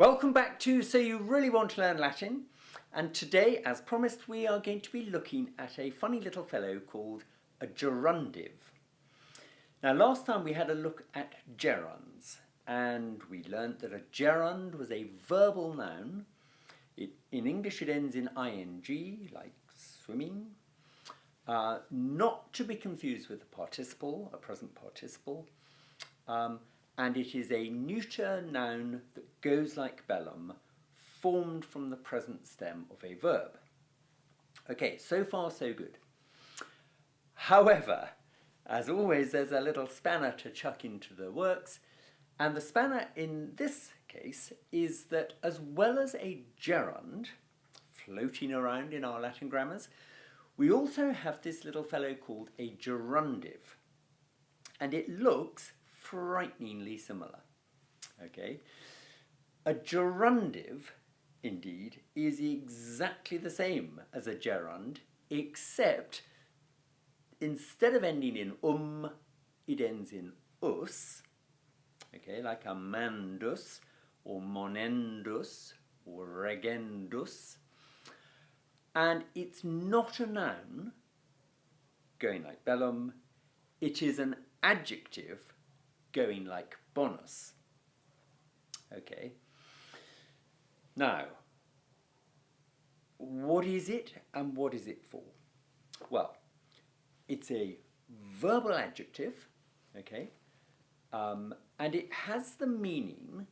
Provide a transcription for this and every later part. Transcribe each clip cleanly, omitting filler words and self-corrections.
Welcome back to So You Really Want to Learn Latin, and today, as promised, we are going to be looking at a funny little fellow called a gerundive. Now, last time we had a look at gerunds, and we learnt that a gerund was a verbal noun. In English it ends in ing, like swimming, not to be confused with a participle, a present participle, and it is a neuter noun that goes like bellum, formed from the present stem of a verb. Okay, so far so good. However, as always, there's a little spanner to chuck into the works, and the spanner in this case is that as well as a gerund floating around in our Latin grammars, we also have this little fellow called a gerundive, and it looks frighteningly similar. Okay, a gerundive indeed is exactly the same as a gerund, except instead of ending in it ends in us. Okay, like a mandus or monendus or regendus, and it's not a noun going like bellum, it is an adjective going like bonus. Okay. Now, what is it and what is it for? Well, it's a verbal adjective, okay, and it has the meaning,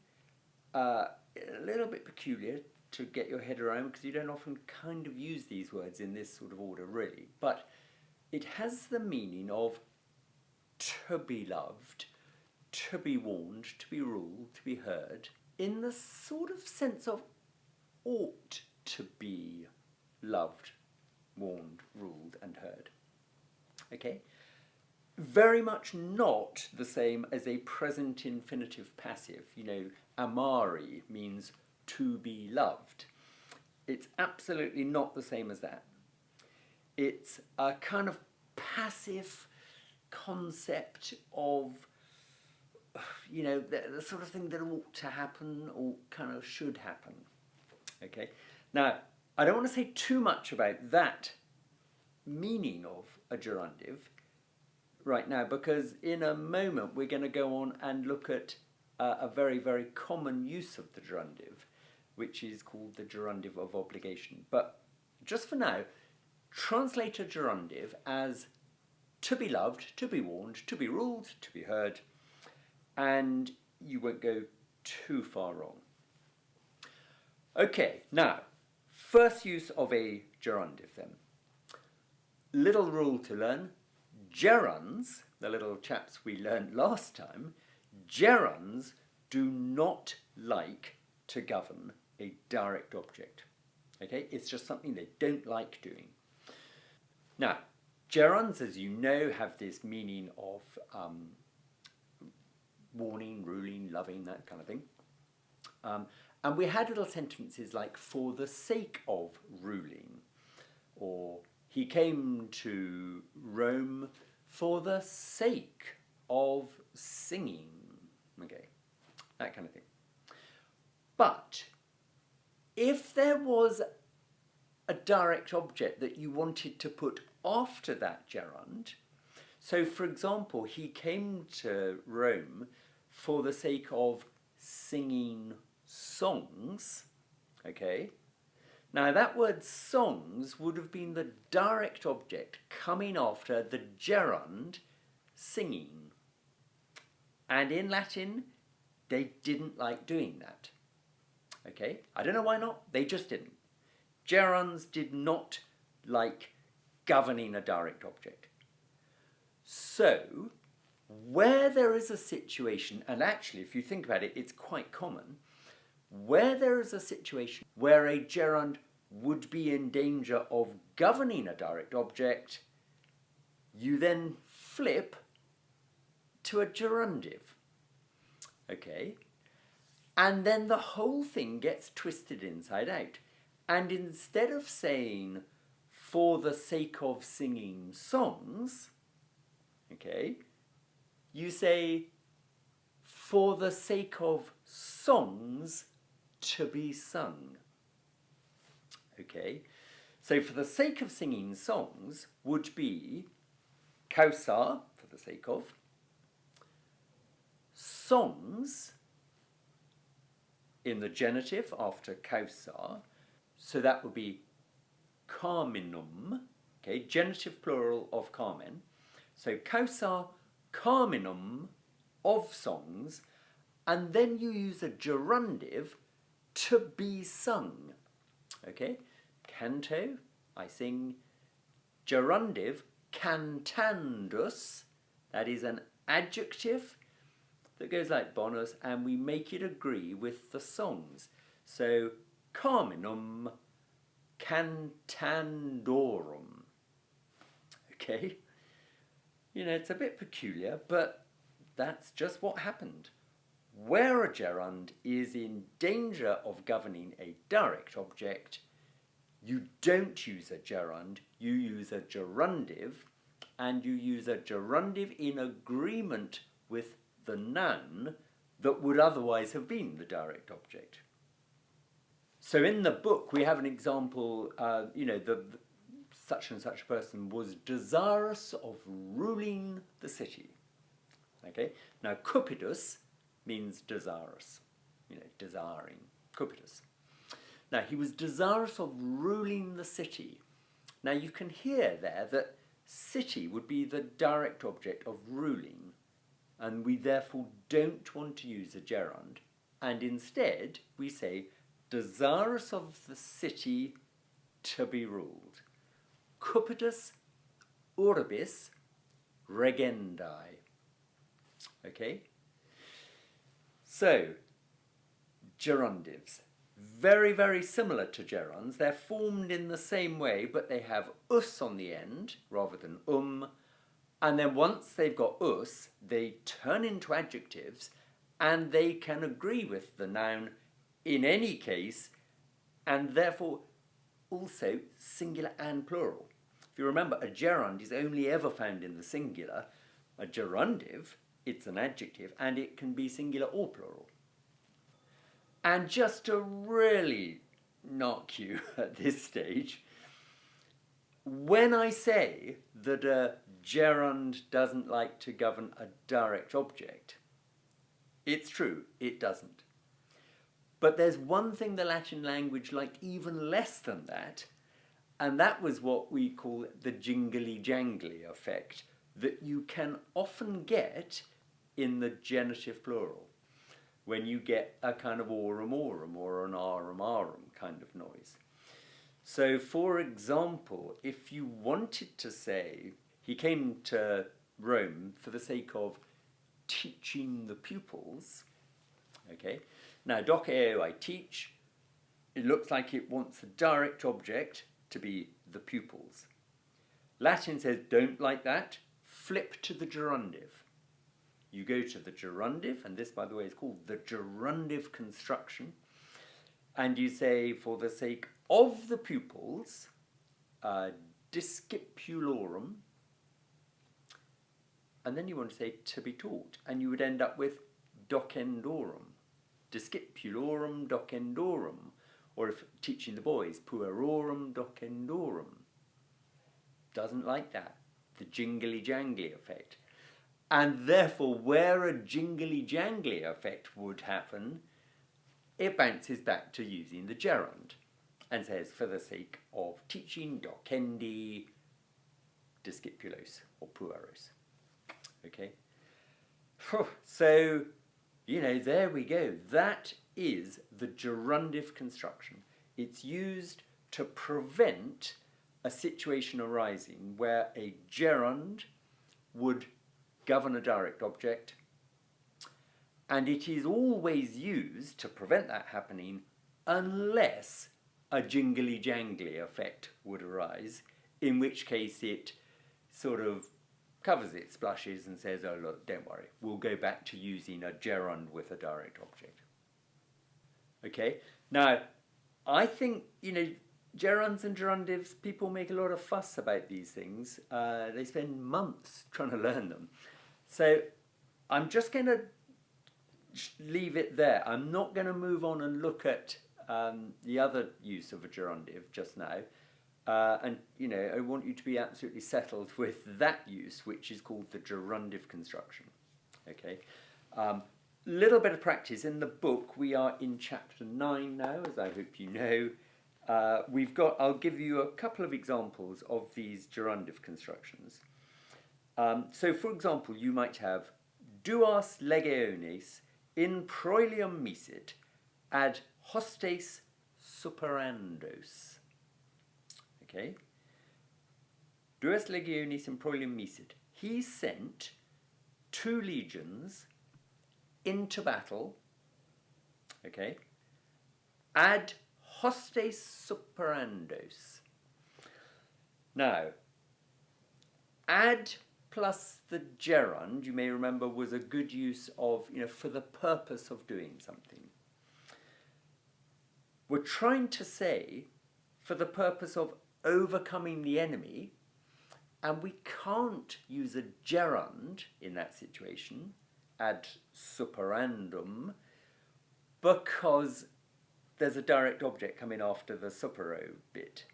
a little bit peculiar to get your head around because you don't often kind of use these words in this sort of order really, but it has the meaning of to be loved, to be warned, to be ruled, to be heard, in the sort of sense of ought to be loved, warned, ruled, and heard. Okay? Very much not the same as a present infinitive passive. You know, amari means to be loved. It's absolutely not the same as that. It's a kind of passive concept of, you know, the sort of thing that ought to happen or kind of should happen. Okay, now I don't want to say too much about that meaning of a gerundive right now, because in a moment we're going to go on and look at a very, very common use of the gerundive, which is called the gerundive of obligation. But just for now, translate a gerundive as to be loved, to be warned, to be ruled, to be heard, and you won't go too far wrong. Okay, now, first use of a gerundive then. Little rule to learn. Gerunds, the little chaps we learned last time, gerunds do not like to govern a direct object. Okay, it's just something they don't like doing. Now, gerunds, as you know, have this meaning of warning, ruling, loving, that kind of thing. And we had little sentences like for the sake of ruling, or he came to Rome for the sake of singing. Okay, that kind of thing. But if there was a direct object that you wanted to put after that gerund, so for example, he came to Rome for the sake of singing songs, okay? Now that word songs would have been the direct object coming after the gerund singing. And in Latin, they didn't like doing that. Okay? I don't know why not, they just didn't. Gerunds did not like governing a direct object. So, where there is a situation, and actually if you think about it, it's quite common, where there is a situation where a gerund would be in danger of governing a direct object, you then flip to a gerundive. Okay? And then the whole thing gets twisted inside out. And instead of saying, for the sake of singing songs, okay, you say, for the sake of songs to be sung. Okay, so for the sake of singing songs would be Kausar, for the sake of, songs in the genitive after Kausar, so that would be carminum, okay, genitive plural of carmen. So Kausar carminum of songs, and then you use a gerundive to be sung. Okay, canto, I sing. Gerundive, cantandus, that is an adjective that goes like bonus, and we make it agree with the songs. So carminum cantandorum. Okay, you know, it's a bit peculiar, but that's just what happened. Where a gerund is in danger of governing a direct object, you don't use a gerund, you use a gerundive, and you use a gerundive in agreement with the noun that would otherwise have been the direct object. So in the book we have an example, the such and such person was desirous of ruling the city. Okay, now cupidus means desirous, desiring, cupidus. Now he was desirous of ruling the city. Now you can hear there that city would be the direct object of ruling, and we therefore don't want to use a gerund, and instead we say desirous of the city to be ruled. Cupidus orbis regendi. Okay? So, gerundives. Very, very similar to gerunds. They're formed in the same way, but they have us on the end rather than And then once they've got us, they turn into adjectives, and they can agree with the noun in any case, and therefore also singular and plural. If you remember, a gerund is only ever found in the singular. A gerundive, it's an adjective, and it can be singular or plural. And just to really knock you at this stage, when I say that a gerund doesn't like to govern a direct object, it's true, it doesn't. But there's one thing the Latin language liked even less than that, and that was what we call the jingly-jangly effect, that you can often get in the genitive plural, when you get a kind of aurum aurum or an arum arum kind of noise. So, for example, if you wanted to say, he came to Rome for the sake of teaching the pupils, okay, now doc eo, I teach, it looks like it wants a direct object to be the pupils. Latin says don't like that, flip to the gerundive. You go to the gerundive, and this, by the way, is called the Gerundive Construction, and you say, for the sake of the pupils, discipulorum, and then you want to say to be taught, and you would end up with docendorum, discipulorum docendorum, or if teaching the boys, puerorum docendorum. Doesn't like that, the jingly-jangly effect. And therefore, where a jingly-jangly effect would happen, it bounces back to using the gerund and says, for the sake of teaching, docendi, discipulos, or pueros. Okay? So, there we go. That is the gerundive construction. It's used to prevent a situation arising where a gerund would govern a direct object, and it is always used to prevent that happening unless a jingly-jangly effect would arise, in which case it sort of covers its blushes and says, oh look, don't worry, we'll go back to using a gerund with a direct object. Okay, now I think, gerunds and gerundives, people make a lot of fuss about these things. They spend months trying to learn them. So I'm just going to leave it there. I'm not going to move on and look at the other use of a gerundive just now. And, I want you to be absolutely settled with that use, which is called the gerundive construction. Okay. Little bit of practice. In the book, we are in chapter 9 now, as I hope you know. I'll give you a couple of examples of these gerundive constructions. So, for example, you might have duas legiones in proelium misit ad hostes superandos. Okay? Duas legiones in proelium misit. He sent 2 legions into battle, okay, ad hostes superandos. Now, ad plus the gerund, you may remember, was a good use of, for the purpose of doing something. We're trying to say for the purpose of overcoming the enemy, and we can't use a gerund in that situation, ad superandum, because there's a direct object coming after the supero bit.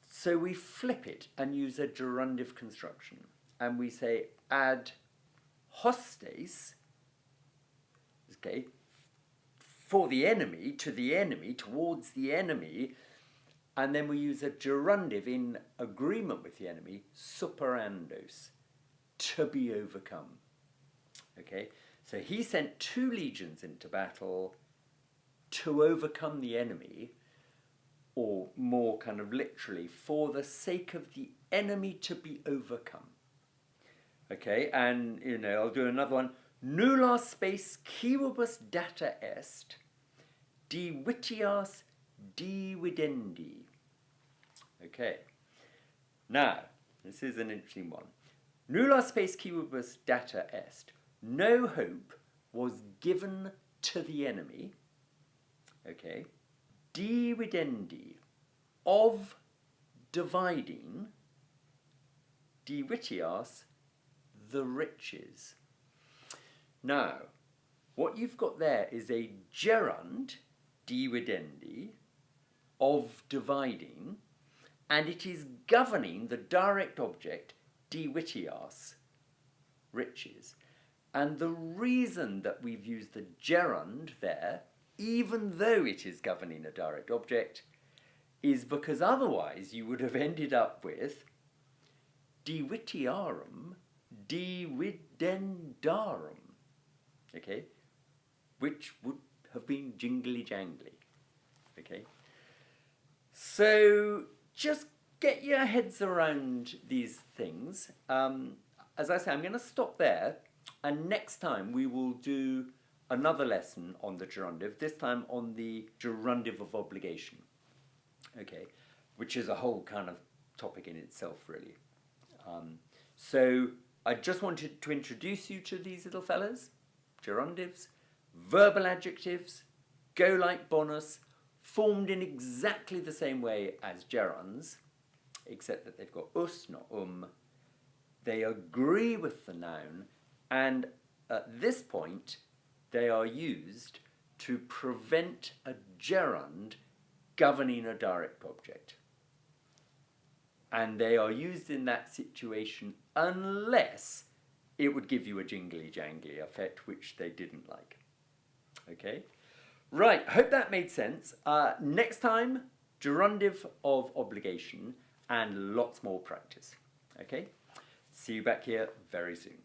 So we flip it and use a gerundive construction, and we say ad hostes, okay, for the enemy, to the enemy, towards the enemy, and then we use a gerundive in agreement with the enemy, superandos, to be overcome. Okay, so he sent 2 legions into battle to overcome the enemy, or more kind of literally, for the sake of the enemy to be overcome. Okay, and I'll do another one. Nulla spes civibus data est, divitias dividendi. Okay, now, this is an interesting one. Nulla spes civibus data est. No hope was given to the enemy, okay, dividendi, of dividing, divitias, the riches. Now, what you've got there is a gerund, dividendi, of dividing, and it is governing the direct object, divitias, riches. And the reason that we've used the gerund there, even though it is governing a direct object, is because otherwise you would have ended up with divitiarum dividendarum, okay, which would have been jingly-jangly, okay. So just get your heads around these things. As I say, I'm going to stop there, and next time we will do another lesson on the gerundive, this time on the gerundive of obligation, okay, which is a whole kind of topic in itself, really. So I just wanted to introduce you to these little fellas, gerundives, verbal adjectives, go like bonus, formed in exactly the same way as gerunds, except that they've got us, not They agree with the noun, and at this point, they are used to prevent a gerund governing a direct object. And they are used in that situation unless it would give you a jingly-jangly effect, which they didn't like. Okay? Right, hope that made sense. Next time, gerundive of obligation and lots more practice. Okay? See you back here very soon.